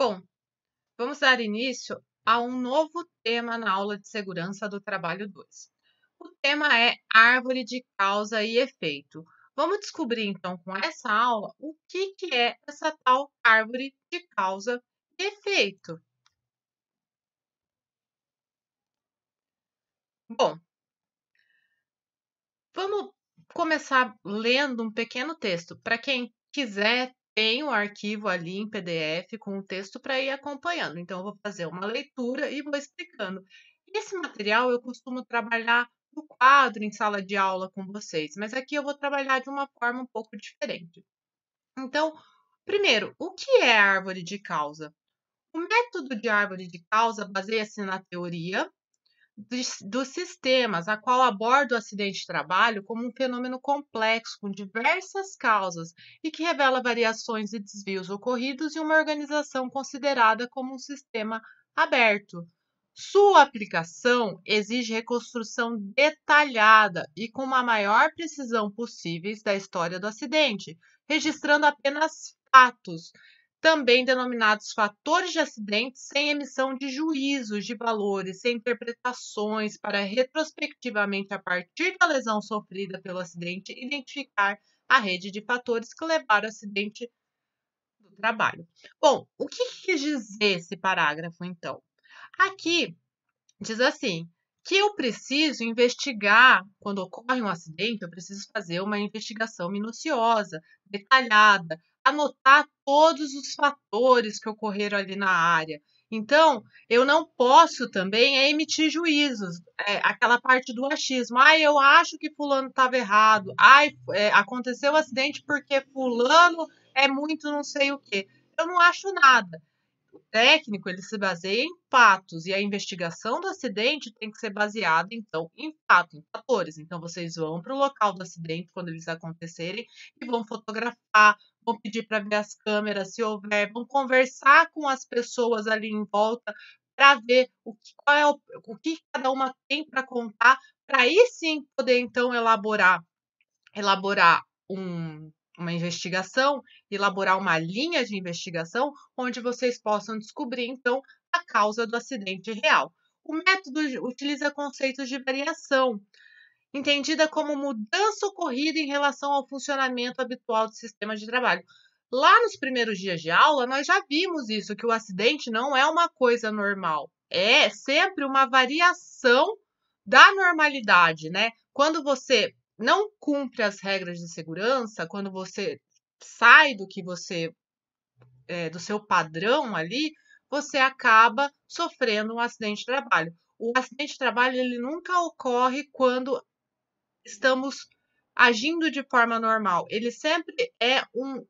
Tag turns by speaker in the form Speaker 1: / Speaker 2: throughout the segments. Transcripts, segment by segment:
Speaker 1: Bom, vamos dar início a um novo tema na aula de segurança do trabalho 2. O tema é árvore de causa e efeito. Vamos descobrir então com essa aula o que é essa tal árvore de causa e efeito. Bom, vamos começar lendo um pequeno texto. Para quem quiser, tem o arquivo ali em PDF com o texto para ir acompanhando. Então, eu vou fazer uma leitura e vou explicando. Esse material eu costumo trabalhar no quadro, em sala de aula com vocês, mas aqui eu vou trabalhar de uma forma um pouco diferente. Então, primeiro, o que é a árvore de causa? O método de árvore de causa baseia-se na teoria dos sistemas, a qual aborda o acidente de trabalho como um fenômeno complexo, com diversas causas, e que revela variações e desvios ocorridos em uma organização considerada como um sistema aberto. Sua aplicação exige reconstrução detalhada e com uma maior precisão possíveis da história do acidente, registrando apenas fatos, também denominados fatores de acidente, sem emissão de juízos de valores, sem interpretações, para retrospectivamente, a partir da lesão sofrida pelo acidente, identificar a rede de fatores que levaram ao acidente do trabalho. Bom, o que quis dizer esse parágrafo, então? Aqui diz assim, que eu preciso investigar, quando ocorre um acidente, eu preciso fazer uma investigação minuciosa, detalhada, anotar todos os fatores que ocorreram ali na área. Então, eu não posso também emitir juízos, aquela parte do achismo. Eu acho que fulano estava errado. Aconteceu o acidente porque fulano é muito não sei o quê. Eu não acho nada. Técnico, ele se baseia em fatos e a investigação do acidente tem que ser baseada, então, em fato, em fatores. Então, vocês vão para o local do acidente quando eles acontecerem e vão fotografar, vão pedir para ver as câmeras, se houver, vão conversar com as pessoas ali em volta para ver o que cada uma tem para contar, para aí sim poder, então, elaborar uma investigação, elaborar uma linha de investigação, onde vocês possam descobrir, então, a causa do acidente real. O método utiliza conceitos de variação, entendida como mudança ocorrida em relação ao funcionamento habitual do sistema de trabalho. Lá nos primeiros dias de aula, nós já vimos isso, que o acidente não é uma coisa normal, é sempre uma variação da normalidade, né? Quando você não cumpre as regras de segurança, quando você sai do seu padrão ali, você acaba sofrendo um acidente de trabalho. O acidente de trabalho ele nunca ocorre quando estamos agindo de forma normal. Ele sempre é um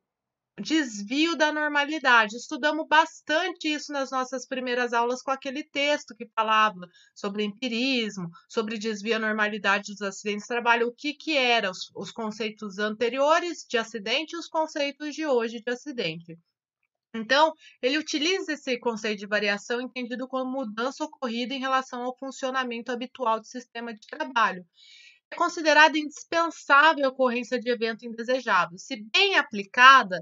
Speaker 1: desvio da normalidade. Estudamos bastante isso nas nossas primeiras aulas com aquele texto que falava sobre empirismo, sobre desvio à normalidade dos acidentes de trabalho, o que eram os conceitos anteriores de acidente e os conceitos de hoje de acidente. Então, ele utiliza esse conceito de variação entendido como mudança ocorrida em relação ao funcionamento habitual do sistema de trabalho. É considerada indispensável a ocorrência de evento indesejado. Se bem aplicada,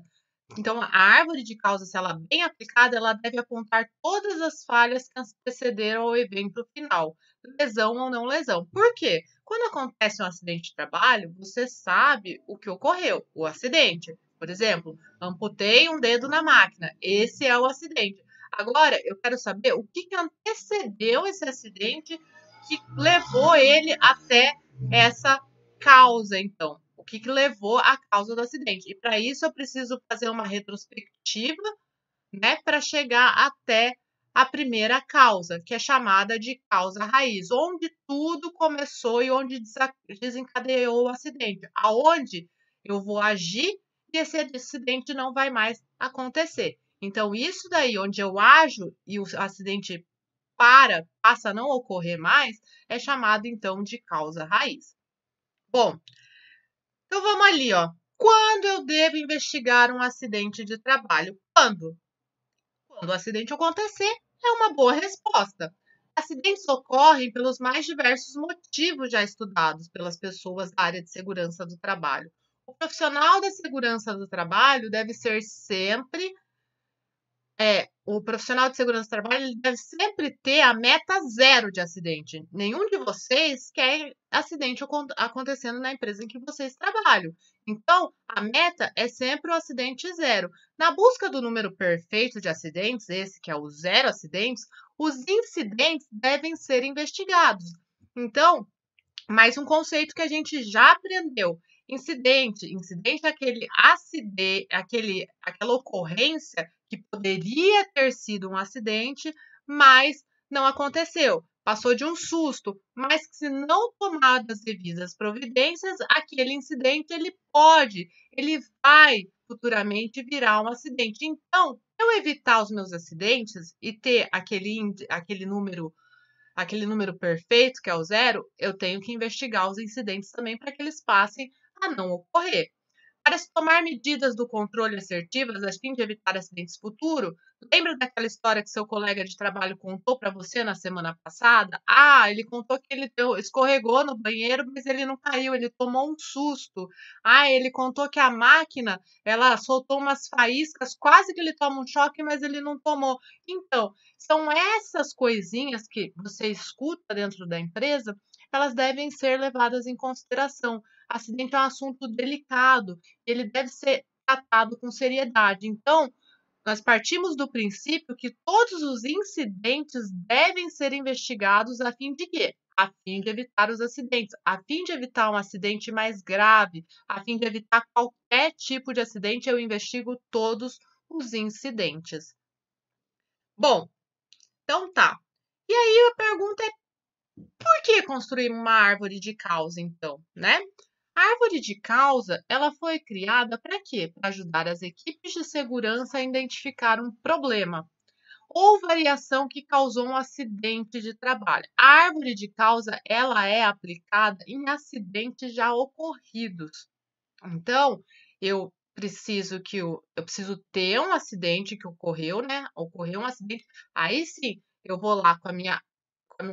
Speaker 1: então, a árvore de causa, se ela bem aplicada, ela deve apontar todas as falhas que antecederam ao evento final, lesão ou não lesão. Por quê? Quando acontece um acidente de trabalho, você sabe o que ocorreu, o acidente. Por exemplo, amputei um dedo na máquina, esse é o acidente. Agora, eu quero saber o que antecedeu esse acidente que levou ele até essa causa, então. O que levou à causa do acidente. E para isso eu preciso fazer uma retrospectiva, né, para chegar até a primeira causa, que é chamada de causa raiz, onde tudo começou e onde desencadeou o acidente, aonde eu vou agir e esse acidente não vai mais acontecer. Então, isso daí, onde eu ajo e o acidente passa a não ocorrer mais, é chamado então de causa raiz. Bom, então vamos ali, ó. Quando eu devo investigar um acidente de trabalho? Quando? Quando o acidente acontecer, é uma boa resposta. Acidentes ocorrem pelos mais diversos motivos já estudados pelas pessoas da área de segurança do trabalho. O profissional da segurança do trabalho deve ser sempre o profissional de segurança do trabalho ele deve sempre ter a meta zero de acidente. Nenhum de vocês quer acidente acontecendo na empresa em que vocês trabalham. Então, a meta é sempre o acidente zero. Na busca do número perfeito de acidentes, esse que é o zero acidentes, os incidentes devem ser investigados. Então, mais um conceito que a gente já aprendeu. Incidente é aquele acidente, aquela ocorrência que poderia ter sido um acidente, mas não aconteceu. Passou de um susto, mas que se não tomadas as devidas providências, aquele incidente ele vai futuramente virar um acidente. Então, eu evitar os meus acidentes e ter aquele número perfeito, que é o zero, eu tenho que investigar os incidentes também para que eles passem a não ocorrer. Para se tomar medidas do controle assertivas a fim de evitar acidentes futuros, lembra daquela história que seu colega de trabalho contou para você na semana passada? Ah, ele contou que ele escorregou no banheiro, mas ele não caiu, ele tomou um susto. Ah, ele contou que a máquina, ela soltou umas faíscas, quase que ele toma um choque, mas ele não tomou. Então, são essas coisinhas que você escuta dentro da empresa, elas devem ser levadas em consideração. Acidente é um assunto delicado, ele deve ser tratado com seriedade. Então, nós partimos do princípio que todos os incidentes devem ser investigados a fim de quê? A fim de evitar os acidentes, a fim de evitar um acidente mais grave, a fim de evitar qualquer tipo de acidente, eu investigo todos os incidentes. Bom, então tá. E aí a pergunta é por que construir uma árvore de causa, então, né? A árvore de causa, ela foi criada para quê? Para ajudar as equipes de segurança a identificar um problema ou variação que causou um acidente de trabalho. A árvore de causa, ela é aplicada em acidentes já ocorridos. Então, eu preciso ter um acidente que ocorreu, né? Ocorreu um acidente, aí sim, eu vou lá com a minha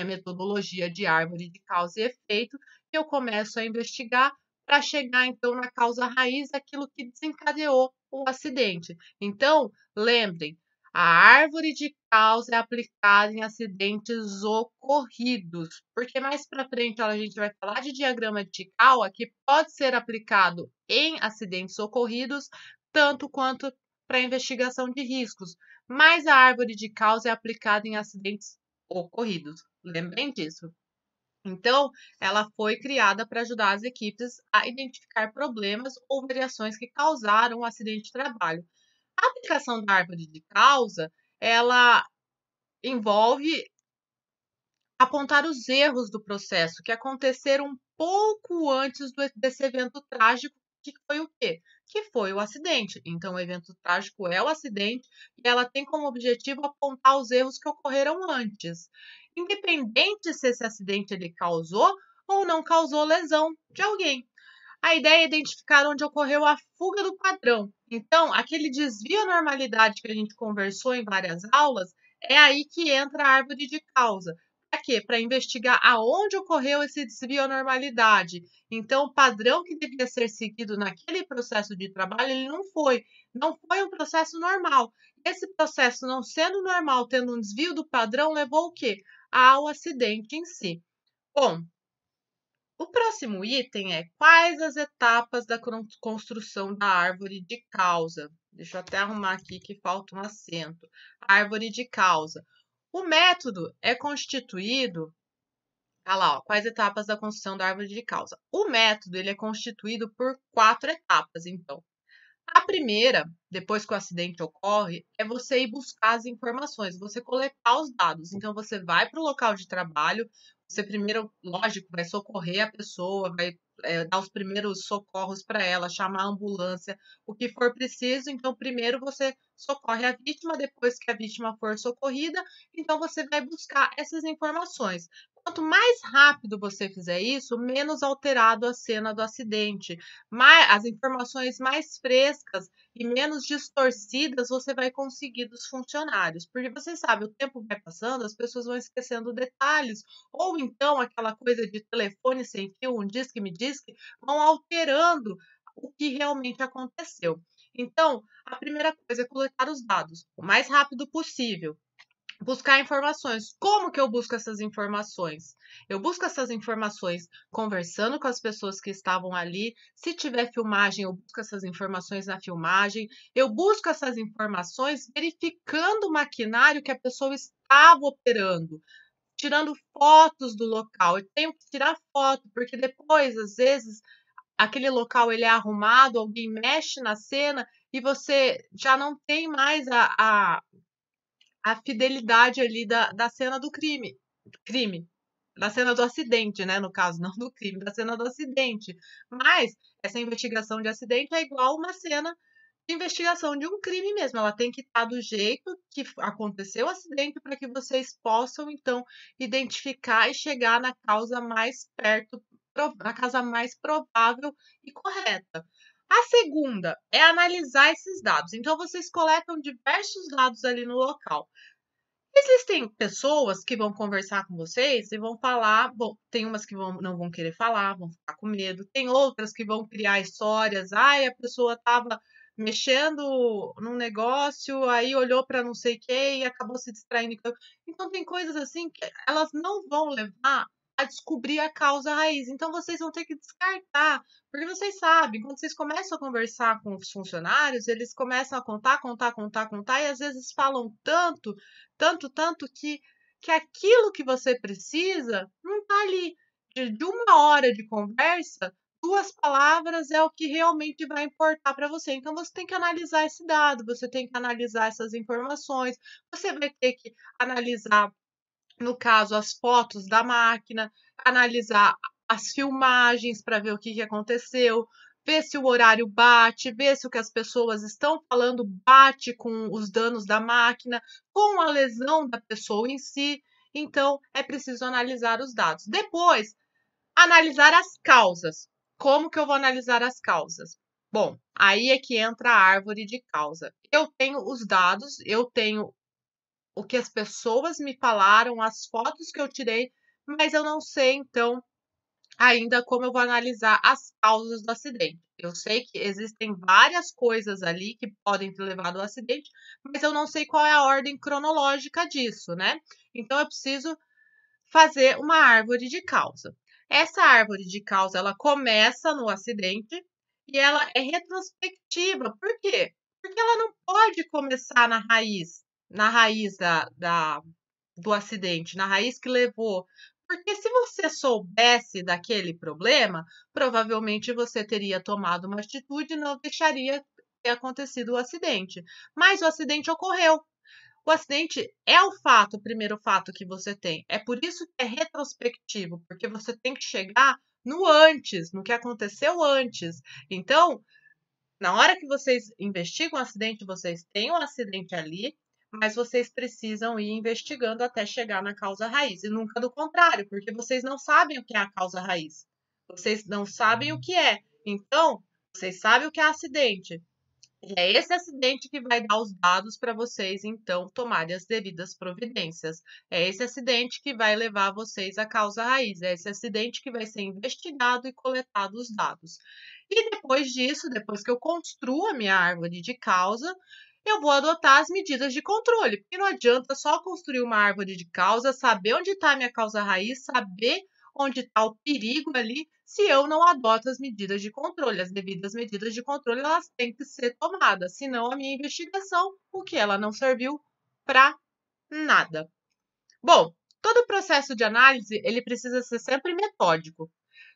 Speaker 1: metodologia de árvore de causa e efeito, e eu começo a investigar para chegar então na causa raiz daquilo que desencadeou o acidente. Então, lembrem, a árvore de causa é aplicada em acidentes ocorridos, porque mais para frente a gente vai falar de diagrama de Chikawa, que pode ser aplicado em acidentes ocorridos, tanto quanto para investigação de riscos. Mas a árvore de causa é aplicada em acidentes ocorridos. Lembrem disso. Então, ela foi criada para ajudar as equipes a identificar problemas ou variações que causaram o acidente de trabalho. A aplicação da árvore de causa, ela envolve apontar os erros do processo que aconteceram um pouco antes desse evento trágico, que foi o quê? Que foi o acidente. Então, o evento trágico é o acidente e ela tem como objetivo apontar os erros que ocorreram antes, independente se esse acidente ele causou ou não causou lesão de alguém. A ideia é identificar onde ocorreu a fuga do padrão. Então, aquele desvio à normalidade que a gente conversou em várias aulas, é aí que entra a árvore de causa. Para quê? Para investigar aonde ocorreu esse desvio à normalidade. Então, o padrão que devia ser seguido naquele processo de trabalho, ele não foi um processo normal. Esse processo não sendo normal, tendo um desvio do padrão, levou o quê? Ao acidente em si. Bom, o próximo item é quais as etapas da construção da árvore de causa. Deixa eu até arrumar aqui que falta um acento. Árvore de causa. O método é constituído. Ah lá, ó, quais etapas da construção da árvore de causa? O método ele é constituído por 4 etapas, então. A primeira, depois que o acidente ocorre, é você ir buscar as informações, você coletar os dados. Então, você vai para o local de trabalho, você primeiro, lógico, vai socorrer a pessoa, vai dar os primeiros socorros para ela, chamar a ambulância, o que for preciso. Então, primeiro você socorre a vítima, depois que a vítima for socorrida, então você vai buscar essas informações. Quanto mais rápido você fizer isso, menos alterado a cena do acidente, as informações mais frescas e menos distorcidas você vai conseguir dos funcionários. Porque você sabe, o tempo vai passando, as pessoas vão esquecendo detalhes, ou então aquela coisa de telefone sem fio, um disque me disque, vão alterando o que realmente aconteceu. Então, a primeira coisa é coletar os dados o mais rápido possível. Buscar informações. Como que eu busco essas informações? Eu busco essas informações conversando com as pessoas que estavam ali. Se tiver filmagem, eu busco essas informações na filmagem. Eu busco essas informações verificando o maquinário que a pessoa estava operando, tirando fotos do local. Eu tenho que tirar foto, porque depois, às vezes, aquele local ele é arrumado, alguém mexe na cena e você já não tem mais a fidelidade ali da cena do crime, da cena do acidente, né, no caso, não do crime, da cena do acidente. Mas essa investigação de acidente é igual uma cena de investigação de um crime mesmo, ela tem que estar do jeito que aconteceu o acidente para que vocês possam, então, identificar e chegar na causa mais perto, na causa mais provável e correta. A segunda é analisar esses dados. Então, vocês coletam diversos dados ali no local. Existem pessoas que vão conversar com vocês e vão falar, bom, tem umas que não vão querer falar, vão ficar com medo, tem outras que vão criar histórias, ai, a pessoa estava mexendo num negócio, aí olhou para não sei quem e acabou se distraindo. Então tem coisas assim que elas não vão levar a descobrir a causa raiz. Então vocês vão ter que descartar, porque vocês sabem, quando vocês começam a conversar com os funcionários, eles começam a contar, e às vezes falam tanto que aquilo que você precisa não está ali. De uma hora de conversa, 2 palavras é o que realmente vai importar para você. Então, você tem que analisar esse dado, você tem que analisar essas informações, você vai ter que analisar, no caso, as fotos da máquina, analisar as filmagens para ver o que aconteceu, ver se o horário bate, ver se o que as pessoas estão falando bate com os danos da máquina, com a lesão da pessoa em si. Então, é preciso analisar os dados. Depois, analisar as causas. Como que eu vou analisar as causas? Bom, aí é que entra a árvore de causa. Eu tenho os dados, eu tenho o que as pessoas me falaram, as fotos que eu tirei, mas eu não sei, então, ainda como eu vou analisar as causas do acidente. Eu sei que existem várias coisas ali que podem ter levado ao acidente, mas eu não sei qual é a ordem cronológica disso, né? Então, eu preciso fazer uma árvore de causa. Essa árvore de causa, ela começa no acidente e ela é retrospectiva. Por quê? Porque ela não pode começar na raiz do acidente, na raiz que levou. Porque se você soubesse daquele problema, provavelmente você teria tomado uma atitude e não deixaria ter acontecido o acidente. Mas o acidente ocorreu. O acidente é o primeiro fato que você tem. É por isso que é retrospectivo, porque você tem que chegar no antes, no que aconteceu antes. Então, na hora que vocês investigam o acidente, vocês têm o acidente ali, mas vocês precisam ir investigando até chegar na causa raiz. E nunca do contrário, porque vocês não sabem o que é a causa raiz. Vocês não sabem o que é. Então, vocês sabem o que é acidente. E é esse acidente que vai dar os dados para vocês, então, tomarem as devidas providências. É esse acidente que vai levar vocês à causa raiz. É esse acidente que vai ser investigado e coletado os dados. E depois disso, depois que eu construo a minha árvore de causa, eu vou adotar as medidas de controle. Porque não adianta só construir uma árvore de causa, saber onde está a minha causa raiz, saber onde está o perigo ali, se eu não adoto as medidas de controle. As devidas medidas de controle, elas têm que ser tomadas, senão a minha investigação, o que ela não serviu para nada. Bom, todo o processo de análise, ele precisa ser sempre metódico.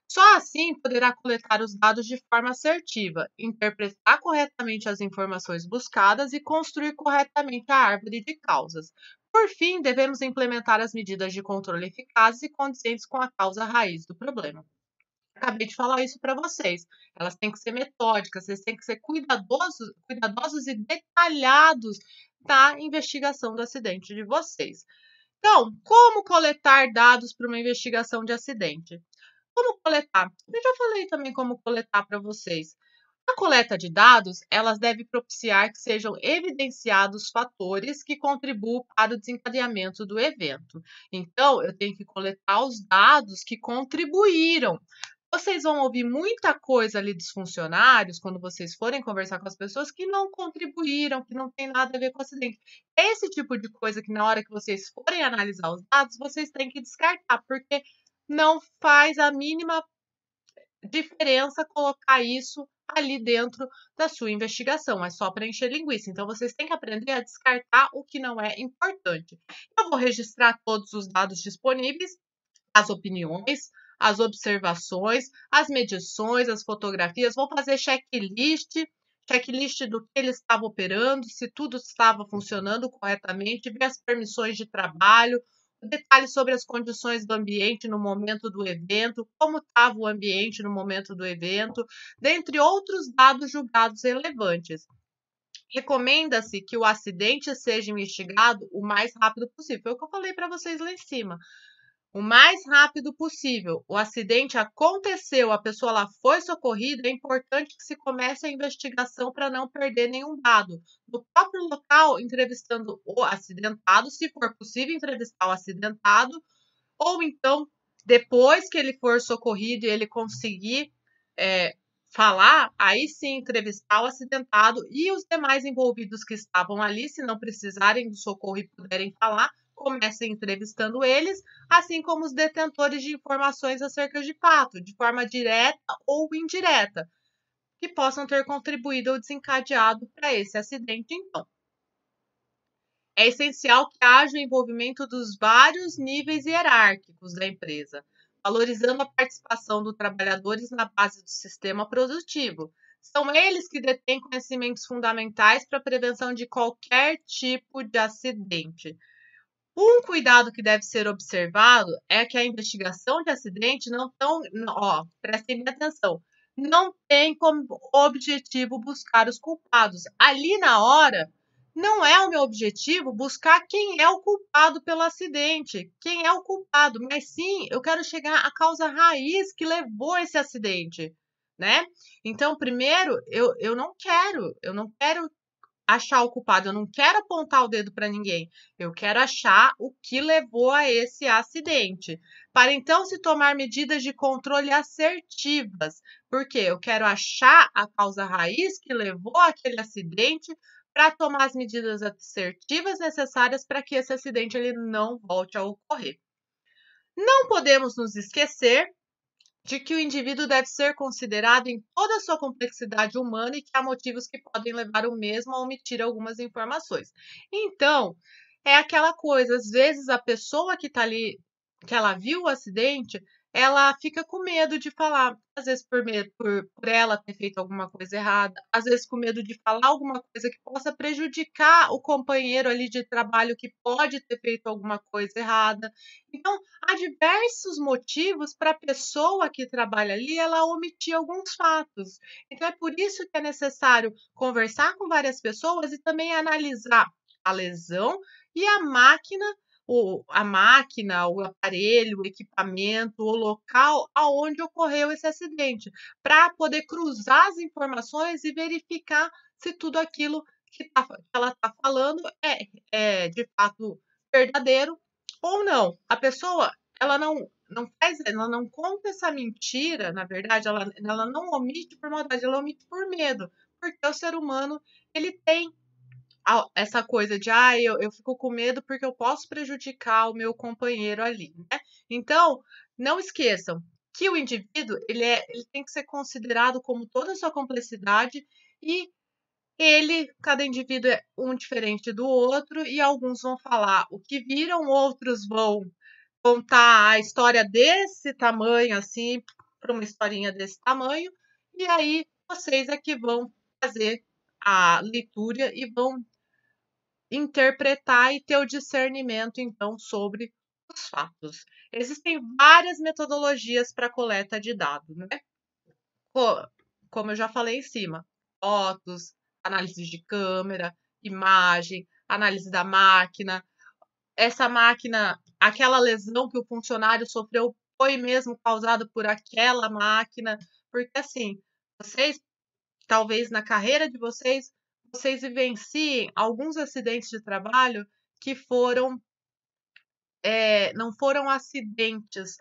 Speaker 1: Só assim poderá coletar os dados de forma assertiva, interpretar corretamente as informações buscadas e construir corretamente a árvore de causas. Por fim, devemos implementar as medidas de controle eficazes e condizentes com a causa raiz do problema. Acabei de falar isso para vocês. Elas têm que ser metódicas, vocês têm que ser cuidadosos e detalhados na investigação do acidente de vocês. Então, como coletar dados para uma investigação de acidente? Como coletar? Eu já falei também como coletar para vocês. A coleta de dados, elas deve propiciar que sejam evidenciados fatores que contribuam para o desencadeamento do evento. Então, eu tenho que coletar os dados que contribuíram vocês vão ouvir muita coisa ali dos funcionários, quando vocês forem conversar com as pessoas, que não contribuíram, que não tem nada a ver com o acidente. Esse tipo de coisa que na hora que vocês forem analisar os dados, vocês têm que descartar, porque não faz a mínima diferença colocar isso ali dentro da sua investigação, é só para encher linguiça. Então, vocês têm que aprender a descartar o que não é importante. Eu vou registrar todos os dados disponíveis, as opiniões, as observações, as medições, as fotografias, vou fazer checklist do que ele estava operando, se tudo estava funcionando corretamente, ver as permissões de trabalho, detalhes sobre as condições do ambiente no momento do evento, como estava o ambiente no momento do evento, dentre outros dados julgados relevantes. Recomenda-se que o acidente seja investigado o mais rápido possível. Foi o que eu falei para vocês lá em cima. O mais rápido possível. O acidente aconteceu, a pessoa lá foi socorrida, é importante que se comece a investigação para não perder nenhum dado. No próprio local, entrevistando o acidentado, se for possível entrevistar o acidentado, ou então, depois que ele for socorrido e ele conseguir falar, aí sim entrevistar o acidentado e os demais envolvidos que estavam ali, se não precisarem do socorro e puderem falar, comecem entrevistando eles, assim como os detentores de informações acerca de fato, de forma direta ou indireta, que possam ter contribuído ou desencadeado para esse acidente, então. É essencial que haja o envolvimento dos vários níveis hierárquicos da empresa, valorizando a participação dos trabalhadores na base do sistema produtivo. São eles que detêm conhecimentos fundamentais para a prevenção de qualquer tipo de acidente. Um cuidado que deve ser observado é que a investigação de acidente prestem bem atenção, não tem como objetivo buscar os culpados. Ali na hora, não é o meu objetivo buscar quem é o culpado pelo acidente, quem é o culpado, mas sim, eu quero chegar à causa raiz que levou esse acidente, né? Então, primeiro, eu não quero achar o culpado, eu não quero apontar o dedo para ninguém, eu quero achar o que levou a esse acidente, para então se tomar medidas de controle assertivas, porque eu quero achar a causa raiz que levou àquele acidente para tomar as medidas assertivas necessárias para que esse acidente ele não volte a ocorrer. Não podemos nos esquecer de que o indivíduo deve ser considerado em toda a sua complexidade humana e que há motivos que podem levar o mesmo a omitir algumas informações. Então, é aquela coisa, às vezes a pessoa que está ali, que ela viu o acidente, ela fica com medo de falar, às vezes por medo, por ela ter feito alguma coisa errada, às vezes com medo de falar alguma coisa que possa prejudicar o companheiro ali de trabalho que pode ter feito alguma coisa errada. Então, há diversos motivos para a pessoa que trabalha ali, ela omitir alguns fatos. Então, é por isso que é necessário conversar com várias pessoas e também analisar a lesão e o aparelho, o equipamento, o local aonde ocorreu esse acidente, para poder cruzar as informações e verificar se tudo aquilo que ela está falando é de fato verdadeiro ou não. A pessoa, ela não conta essa mentira, na verdade, ela não omite por maldade, ela omite por medo, porque o ser humano, ele tem essa coisa de, eu fico com medo porque eu posso prejudicar o meu companheiro ali, né? Então, não esqueçam que o indivíduo, ele tem que ser considerado como toda a sua complexidade e cada indivíduo é um diferente do outro e alguns vão falar o que viram, outros vão contar a história desse tamanho, assim, para uma historinha desse tamanho, e aí vocês é que vão fazer a leitura e vão interpretar e ter o discernimento, então, sobre os fatos. Existem várias metodologias para coleta de dados, né? Como eu já falei em cima, fotos, análise de câmera, imagem, análise da máquina. Essa máquina, aquela lesão que o funcionário sofreu foi mesmo causada por aquela máquina, porque assim, vocês, talvez na carreira de vocês, vocês vivenciem alguns acidentes de trabalho que foram não foram acidentes,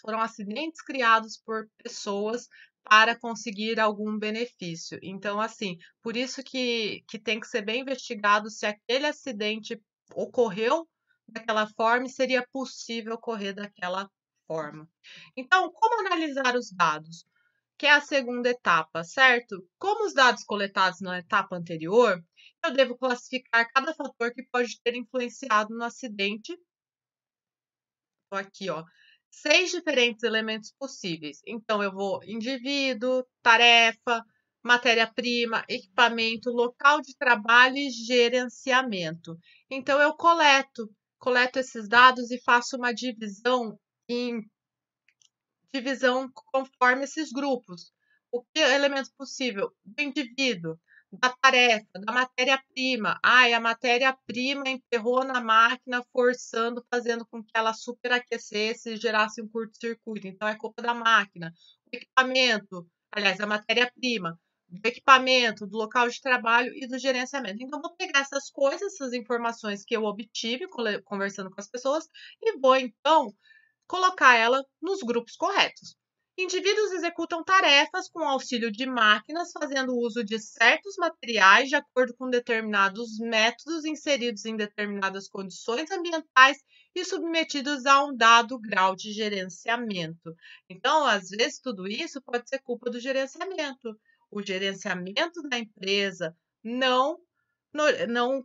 Speaker 1: foram acidentes criados por pessoas para conseguir algum benefício. Então, assim, por isso que tem que ser bem investigado se aquele acidente ocorreu daquela forma e seria possível ocorrer daquela forma. Então, como analisar os dados? Que é a segunda etapa, certo? Como os dados coletados na etapa anterior, eu devo classificar cada fator que pode ter influenciado no acidente. Aqui, ó, 6 diferentes elementos possíveis. Então, eu vou indivíduo, tarefa, matéria-prima, equipamento, local de trabalho e gerenciamento. Então, eu coleto esses dados e faço uma divisão conforme esses grupos. O que é elemento possível? Do indivíduo, da tarefa, da matéria-prima. Ai, a matéria-prima emperrou na máquina, forçando, fazendo com que ela superaquecesse e gerasse um curto-circuito. Então, é culpa da máquina. O equipamento, aliás, a matéria-prima, do equipamento, do local de trabalho e do gerenciamento. Então, vou pegar essas coisas, essas informações que eu obtive conversando com as pessoas e vou, então, colocar ela nos grupos corretos. Indivíduos executam tarefas com auxílio de máquinas, fazendo uso de certos materiais de acordo com determinados métodos inseridos em determinadas condições ambientais e submetidos a um dado grau de gerenciamento. Então, às vezes, tudo isso pode ser culpa do gerenciamento. O gerenciamento da empresa não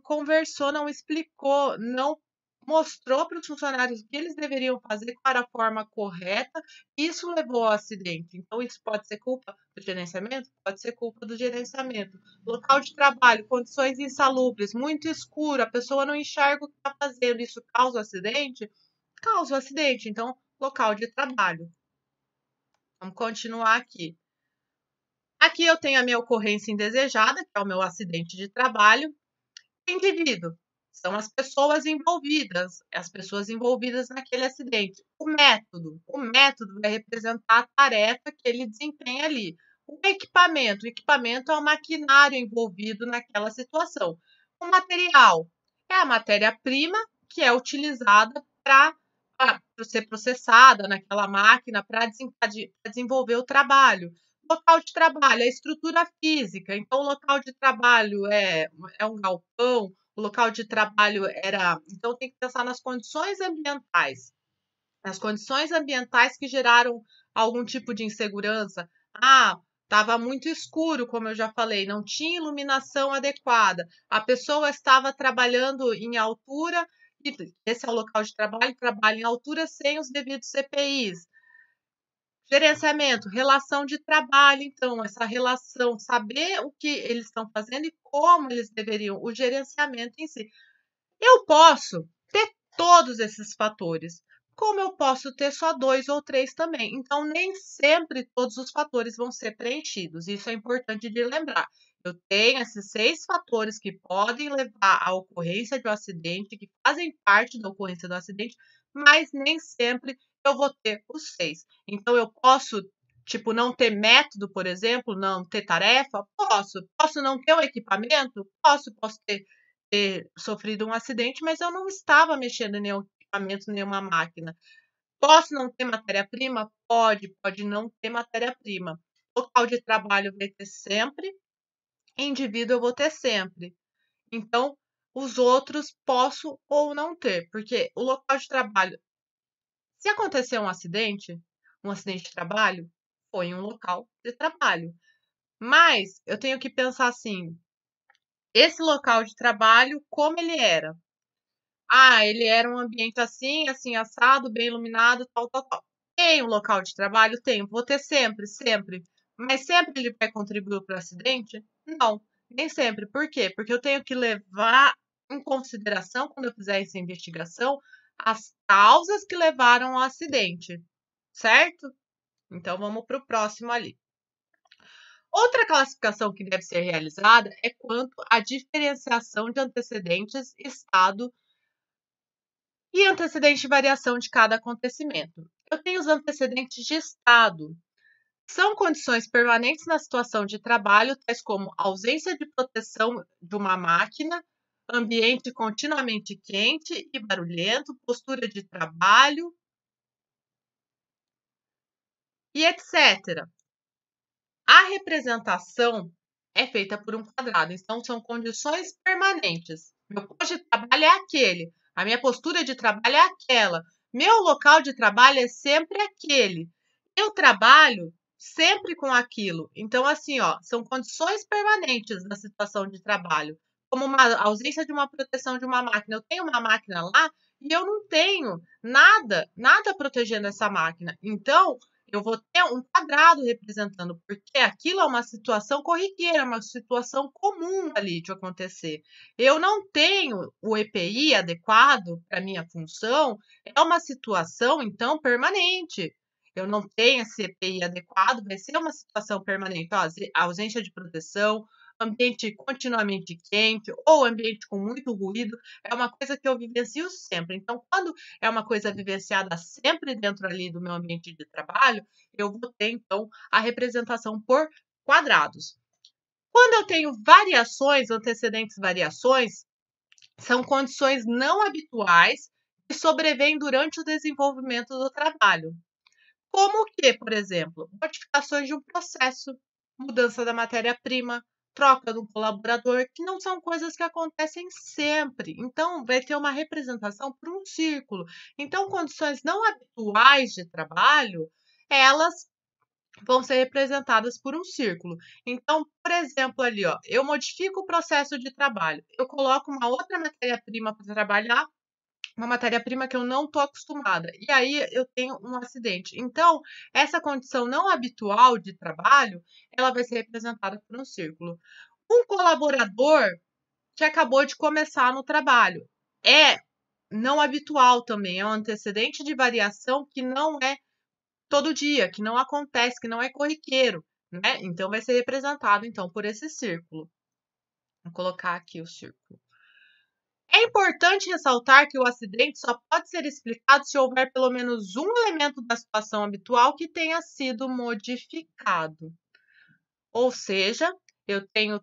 Speaker 1: conversou, não explicou, não mostrou para os funcionários o que eles deveriam fazer, qual era a forma correta, isso levou ao acidente. Então, isso pode ser culpa do gerenciamento? Pode ser culpa do gerenciamento. Local de trabalho, condições insalubres, muito escuro, a pessoa não enxerga o que está fazendo, isso causa o acidente? Causa o acidente. Então, local de trabalho. Vamos continuar aqui. Aqui eu tenho a minha ocorrência indesejada, que é o meu acidente de trabalho. Indivíduo são as pessoas envolvidas naquele acidente. O método vai representar a tarefa que ele desempenha ali. O equipamento é o maquinário envolvido naquela situação. O material é a matéria-prima que é utilizada para ser processada naquela máquina para desenvolver o trabalho. Local de trabalho, a estrutura física. Então, o local de trabalho é um galpão, o local de trabalho era. Então, tem que pensar nas condições ambientais. Nas condições ambientais que geraram algum tipo de insegurança. Ah, estava muito escuro, como eu já falei, não tinha iluminação adequada. A pessoa estava trabalhando em altura, e esse é o local de trabalho, trabalha em altura sem os devidos EPIs. Gerenciamento, relação de trabalho, então, essa relação, saber o que eles estão fazendo e como eles deveriam, o gerenciamento em si. Eu posso ter todos esses fatores, como eu posso ter só 2 ou 3 também. Então, nem sempre todos os fatores vão ser preenchidos. Isso é importante de lembrar. Eu tenho esses 6 fatores que podem levar à ocorrência de um acidente, que fazem parte da ocorrência do acidente, mas nem sempre eu vou ter os 6. Então, eu posso, tipo, não ter método, por exemplo, não ter tarefa? Posso. Posso não ter o equipamento? Posso ter sofrido um acidente, mas eu não estava mexendo em nenhum equipamento, nenhuma máquina. Posso não ter matéria-prima? Pode não ter matéria-prima. Local de trabalho vai ter sempre, indivíduo eu vou ter sempre. Então, os outros posso ou não ter, porque o local de trabalho, se acontecer um acidente de trabalho, foi em um local de trabalho. Mas eu tenho que pensar assim, esse local de trabalho, como ele era? Ah, ele era um ambiente assim, assim, assado, bem iluminado, tal, tal, tal. Tem um local de trabalho? Tenho. Vou ter sempre, sempre. Mas sempre ele vai contribuir para o acidente? Não, nem sempre. Por quê? Porque eu tenho que levar em consideração, quando eu fizer essa investigação, as causas que levaram ao acidente, certo? Então, vamos para o próximo ali. Outra classificação que deve ser realizada é quanto à diferenciação de antecedentes, estado e antecedente de variação de cada acontecimento. Eu tenho os antecedentes de estado. São condições permanentes na situação de trabalho, tais como ausência de proteção de uma máquina, ambiente continuamente quente e barulhento, postura de trabalho e etc. A representação é feita por um quadrado, então são condições permanentes. Meu posto de trabalho é aquele, a minha postura de trabalho é aquela, meu local de trabalho é sempre aquele. Eu trabalho sempre com aquilo. Então, assim, ó, são condições permanentes da situação de trabalho. Como uma ausência de uma proteção de uma máquina. Eu tenho uma máquina lá e eu não tenho nada protegendo essa máquina. Então, eu vou ter um quadrado representando, porque aquilo é uma situação corriqueira, uma situação comum ali de acontecer. Eu não tenho o EPI adequado para minha função, é uma situação, então, permanente. Eu não tenho esse EPI adequado, vai ser uma situação permanente. Ó, a ausência de proteção, ambiente continuamente quente ou ambiente com muito ruído, é uma coisa que eu vivencio sempre. Então, quando é uma coisa vivenciada sempre dentro ali do meu ambiente de trabalho, eu vou ter, então, a representação por quadrados. Quando eu tenho variações, antecedentes variações, são condições não habituais que sobrevêm durante o desenvolvimento do trabalho. Como que, por exemplo, modificações de um processo, mudança da matéria-prima, troca do colaborador, que não são coisas que acontecem sempre. Então, vai ter uma representação por um círculo. Então, condições não habituais de trabalho, elas vão ser representadas por um círculo. Então, por exemplo, ali, ó, eu modifico o processo de trabalho, eu coloco uma outra matéria-prima para trabalhar, uma matéria-prima que eu não estou acostumada. E aí eu tenho um acidente. Então, essa condição não habitual de trabalho, ela vai ser representada por um círculo. Um colaborador que acabou de começar no trabalho é não habitual também, é um antecedente de variação que não é todo dia, que não acontece, que não é corriqueiro, né? Então vai ser representado então por esse círculo. Vou colocar aqui o círculo. É importante ressaltar que o acidente só pode ser explicado se houver pelo menos um elemento da situação habitual que tenha sido modificado. Ou seja, eu tenho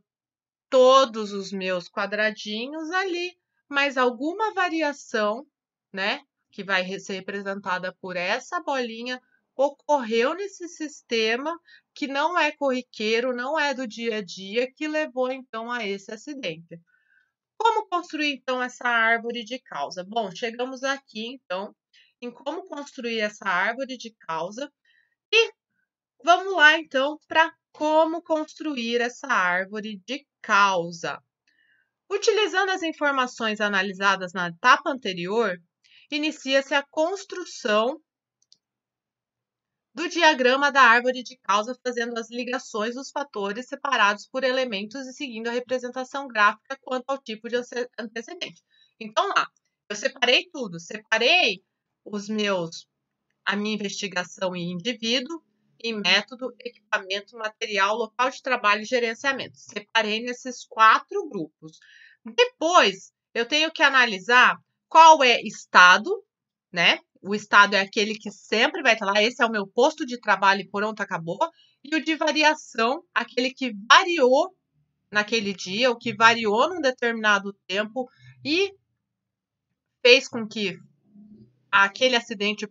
Speaker 1: todos os meus quadradinhos ali, mas alguma variação, né, que vai ser representada por essa bolinha, ocorreu nesse sistema que não é corriqueiro, não é do dia a dia, que levou então a esse acidente. Como construir então essa árvore de causa? Bom, chegamos aqui então em como construir essa árvore de causa e vamos lá então para como construir essa árvore de causa. Utilizando as informações analisadas na etapa anterior, inicia-se a construção do diagrama da árvore de causa, fazendo as ligações dos fatores separados por elementos e seguindo a representação gráfica quanto ao tipo de antecedente. Então, lá, eu separei tudo, separei a minha investigação em indivíduo, em método, equipamento, material, local de trabalho e gerenciamento. Separei nesses 4 grupos. Depois, eu tenho que analisar qual é estado, né? O estado é aquele que sempre vai estar lá, esse é o meu posto de trabalho e pronto, acabou. E o de variação, aquele que variou naquele dia, o que variou num determinado tempo e fez com que aquele acidente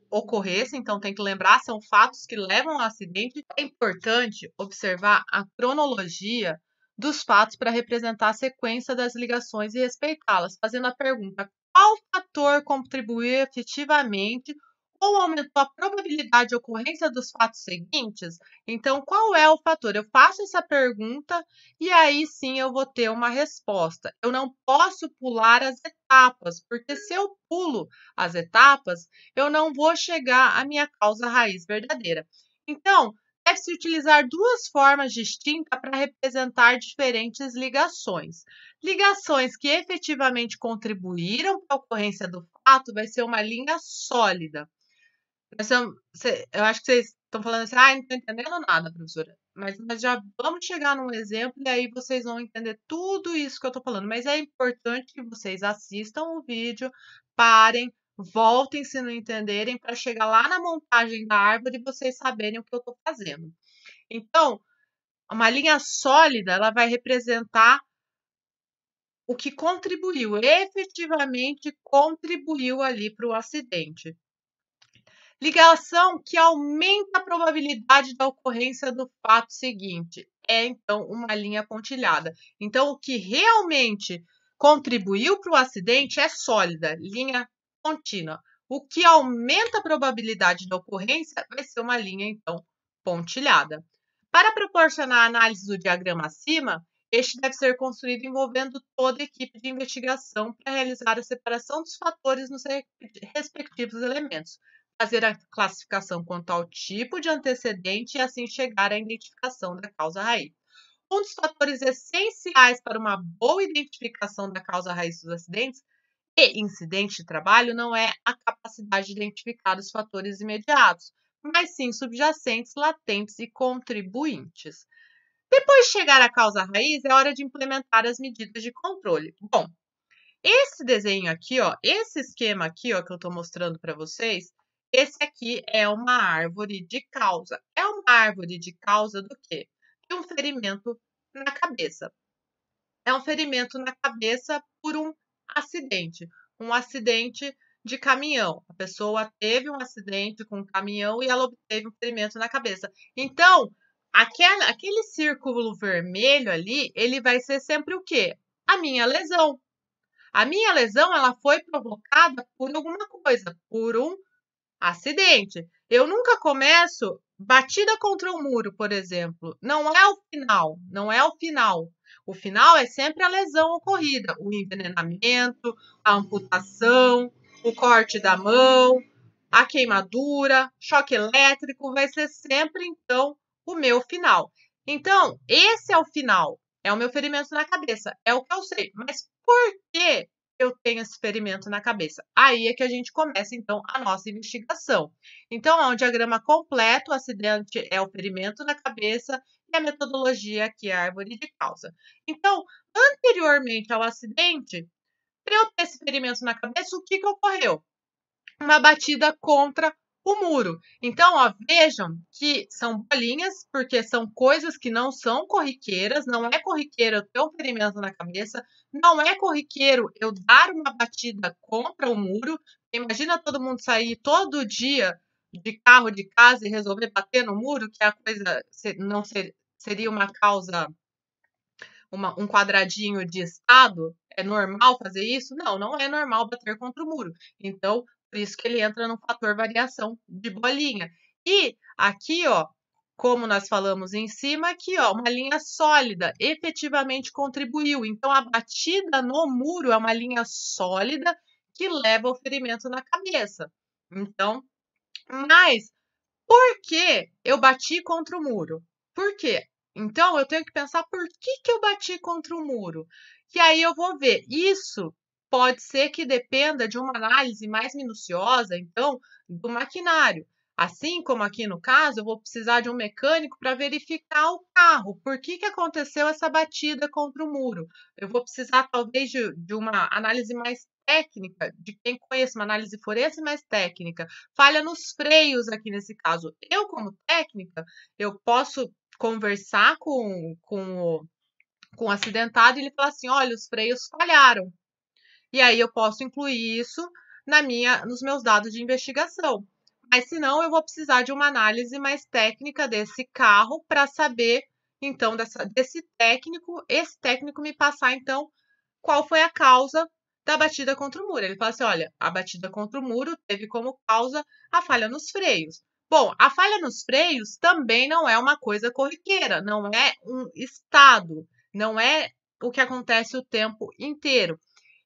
Speaker 1: ocorresse, então tem que lembrar, são fatos que levam ao acidente. É importante observar a cronologia dos fatos para representar a sequência das ligações e respeitá-las, fazendo a pergunta: qual fator contribuiu efetivamente ou aumentou a probabilidade de ocorrência dos fatos seguintes? Então, qual é o fator? Eu faço essa pergunta e aí sim eu vou ter uma resposta. Eu não posso pular as etapas, porque se eu pulo as etapas, eu não vou chegar à minha causa raiz verdadeira. Então, deve-se utilizar 2 formas distintas para representar diferentes ligações. Ligações que efetivamente contribuíram para a ocorrência do fato vai ser uma linha sólida. Eu acho que vocês estão falando assim, não estou entendendo nada, professora. Mas nós já vamos chegar num exemplo e aí vocês vão entender tudo isso que eu estou falando. Mas é importante que vocês assistam o vídeo, parem, voltem se não entenderem, para chegar lá na montagem da árvore e vocês saberem o que eu estou fazendo. Então, uma linha sólida, ela vai representar o que contribuiu, efetivamente contribuiu ali para o acidente. Ligação que aumenta a probabilidade da ocorrência do fato seguinte. É, então, uma linha pontilhada. Então, o que realmente contribuiu para o acidente é sólida, linha contínua. O que aumenta a probabilidade da ocorrência vai ser uma linha, então, pontilhada. Para proporcionar a análise do diagrama acima, este deve ser construído envolvendo toda a equipe de investigação para realizar a separação dos fatores nos respectivos elementos, fazer a classificação quanto ao tipo de antecedente e assim chegar à identificação da causa raiz. Um dos fatores essenciais para uma boa identificação da causa raiz dos acidentes e incidentes de trabalho não é a capacidade de identificar os fatores imediatos, mas sim subjacentes, latentes e contribuintes. Depois de chegar à causa raiz, é hora de implementar as medidas de controle. Bom, esse desenho aqui, ó, esse esquema aqui, ó, que eu estou mostrando para vocês, esse aqui é uma árvore de causa. É uma árvore de causa do quê? De um ferimento na cabeça. É um ferimento na cabeça por um acidente de caminhão. A pessoa teve um acidente com um caminhão e ela obteve um ferimento na cabeça. Então, aquele círculo vermelho ali, ele vai ser sempre o quê? A minha lesão. A minha lesão, ela foi provocada por alguma coisa, por um acidente. Eu nunca começo batida contra o muro, por exemplo. Não é o final, não é o final. O final é sempre a lesão ocorrida, o envenenamento, a amputação, o corte da mão, a queimadura, choque elétrico, vai ser sempre, então, o meu final. Então, esse é o final, é o meu ferimento na cabeça, é o que eu sei. Mas por que eu tenho esse ferimento na cabeça? Aí é que a gente começa, então, a nossa investigação. Então, é um diagrama completo, o acidente é o ferimento na cabeça e a metodologia aqui é a árvore de causa. Então, anteriormente ao acidente, para eu ter esse ferimento na cabeça, o que ocorreu? Uma batida contra o muro. Então, ó, vejam que são bolinhas, porque são coisas que não são corriqueiras, não é corriqueiro eu ter um ferimento na cabeça, não é corriqueiro eu dar uma batida contra o muro. Imagina todo mundo sair todo dia de carro de casa e resolver bater no muro, que é a coisa não seria uma causa, um quadradinho de estado. É normal fazer isso? Não, não é normal bater contra o muro. Então, por isso que ele entra no fator variação de bolinha. E aqui, ó, como nós falamos em cima, aqui, ó, uma linha sólida, efetivamente contribuiu. Então, a batida no muro é uma linha sólida que leva ao ferimento na cabeça. Então, mas por que eu bati contra o muro? Por quê? Então, eu tenho que pensar por que eu bati contra o muro. E aí eu vou ver. Isso pode ser que dependa de uma análise mais minuciosa, então, do maquinário. Assim como aqui no caso, eu vou precisar de um mecânico para verificar o carro. Por que aconteceu essa batida contra o muro? Eu vou precisar, talvez, de uma análise mais técnica, de quem conhece uma análise forense mais técnica. Falha nos freios aqui nesse caso. Eu, como técnica, eu posso conversar com o acidentado e ele falar assim: olha, os freios falharam. E aí eu posso incluir isso nos meus dados de investigação. Mas se não, eu vou precisar de uma análise mais técnica desse carro para saber, então, desse técnico, esse técnico me passar, então, qual foi a causa da batida contra o muro. Ele fala assim: olha, a batida contra o muro teve como causa a falha nos freios. Bom, a falha nos freios também não é uma coisa corriqueira, não é um estado, não é o que acontece o tempo inteiro.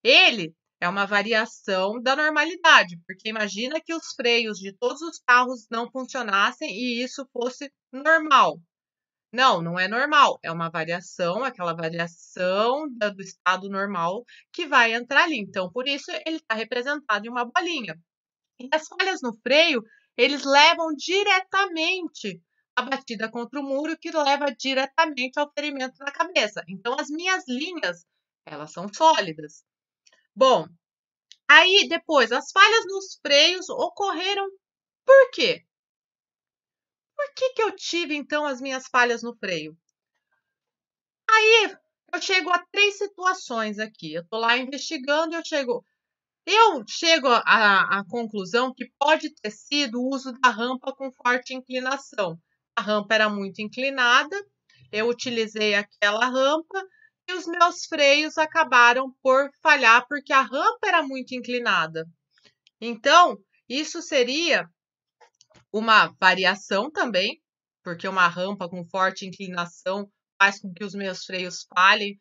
Speaker 1: Ele é uma variação da normalidade, porque imagina que os freios de todos os carros não funcionassem e isso fosse normal. Não, não é normal, é uma variação, aquela variação do estado normal que vai entrar ali. Então, por isso, ele está representado em uma bolinha. E as falhas no freio, eles levam diretamente a batida contra o muro, que leva diretamente ao ferimento na cabeça. Então, as minhas linhas, elas são sólidas. Bom, aí depois, as falhas nos freios ocorreram por quê? Por que eu tive, então, as minhas falhas no freio? Aí eu chego a 3 situações aqui. Eu tô lá investigando e eu chego à conclusão que pode ter sido o uso da rampa com forte inclinação. A rampa era muito inclinada, eu utilizei aquela rampa e os meus freios acabaram por falhar porque a rampa era muito inclinada. Então, isso seria uma variação também, porque uma rampa com forte inclinação faz com que os meus freios falhem.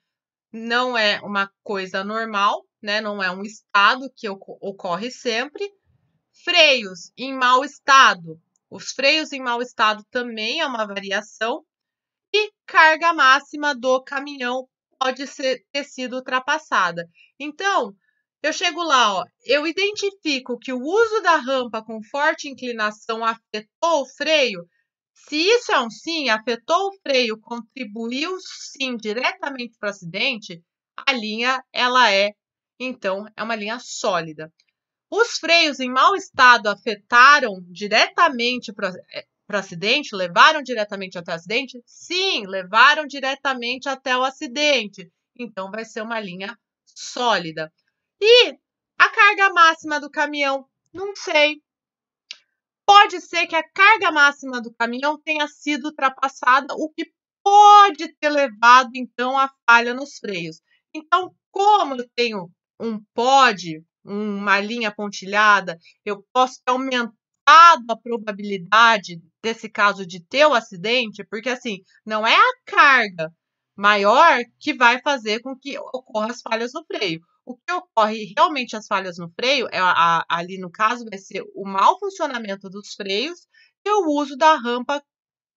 Speaker 1: Não é uma coisa normal, né? Não é um estado que ocorre sempre. Freios em mau estado. Os freios em mau estado também é uma variação. E carga máxima do caminhão pode ter sido ultrapassada. Então, eu chego lá, ó, eu identifico que o uso da rampa com forte inclinação afetou o freio. Se isso é um sim, afetou o freio, contribuiu sim diretamente para o acidente, a linha então, é uma linha sólida. Os freios em mau estado afetaram diretamente para o acidente? Levaram diretamente até o acidente? Sim, levaram diretamente até o acidente. Então, vai ser uma linha sólida. E a carga máxima do caminhão? Não sei. Pode ser que a carga máxima do caminhão tenha sido ultrapassada, o que pode ter levado, então, à falha nos freios. Então, como eu tenho uma linha pontilhada, eu posso ter aumentado a probabilidade desse caso de ter o acidente, porque assim, não é a carga maior que vai fazer com que ocorram as falhas no freio. O que ocorre realmente as falhas no freio, ali no caso, vai ser o mau funcionamento dos freios e o uso da rampa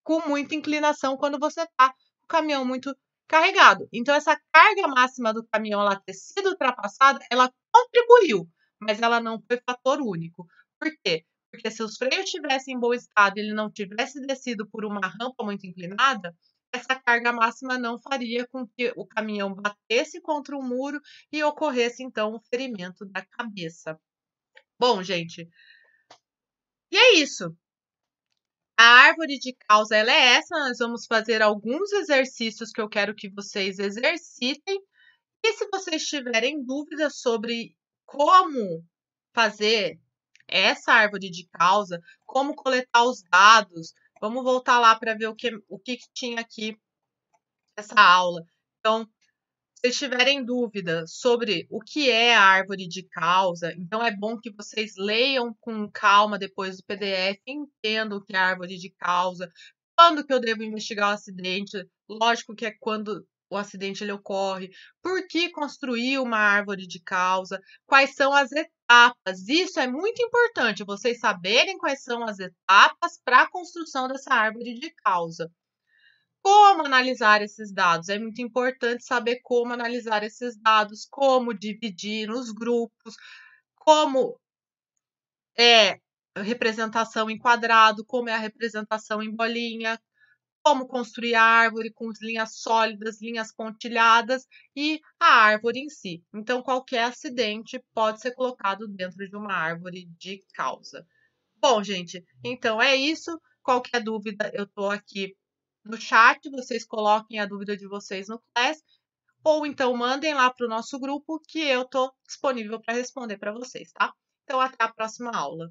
Speaker 1: com muita inclinação quando você está com o caminhão muito carregado. Então, essa carga máxima do caminhão ela ter sido ultrapassada, ela contribuiu, mas ela não foi fator único. Por quê? Porque se os freios estivessem em bom estado e ele não tivesse descido por uma rampa muito inclinada, essa carga máxima não faria com que o caminhão batesse contra o muro e ocorresse, então, o ferimento da cabeça. Bom, gente, e é isso. A árvore de causa ela é essa, nós vamos fazer alguns exercícios que eu quero que vocês exercitem. E se vocês tiverem dúvidas sobre como fazer essa árvore de causa, como coletar os dados, vamos voltar lá para ver o que tinha aqui nessa aula. Então, se vocês tiverem dúvida sobre o que é a árvore de causa, então é bom que vocês leiam com calma depois do PDF, entendam o que é a árvore de causa, quando que eu devo investigar o acidente, lógico que é quando o acidente ele ocorre, por que construir uma árvore de causa, quais são as etapas, isso é muito importante, vocês saberem quais são as etapas para a construção dessa árvore de causa. Como analisar esses dados? É muito importante saber como analisar esses dados, como dividir nos grupos, como é a representação em quadrado, como é a representação em bolinha, como construir a árvore com linhas sólidas, linhas pontilhadas e a árvore em si. Então, qualquer acidente pode ser colocado dentro de uma árvore de causa. Bom, gente, então é isso. Qualquer dúvida, eu estou aqui no chat, vocês coloquem a dúvida de vocês no Class, ou então mandem lá para o nosso grupo que eu estou disponível para responder para vocês, tá? Então, até a próxima aula.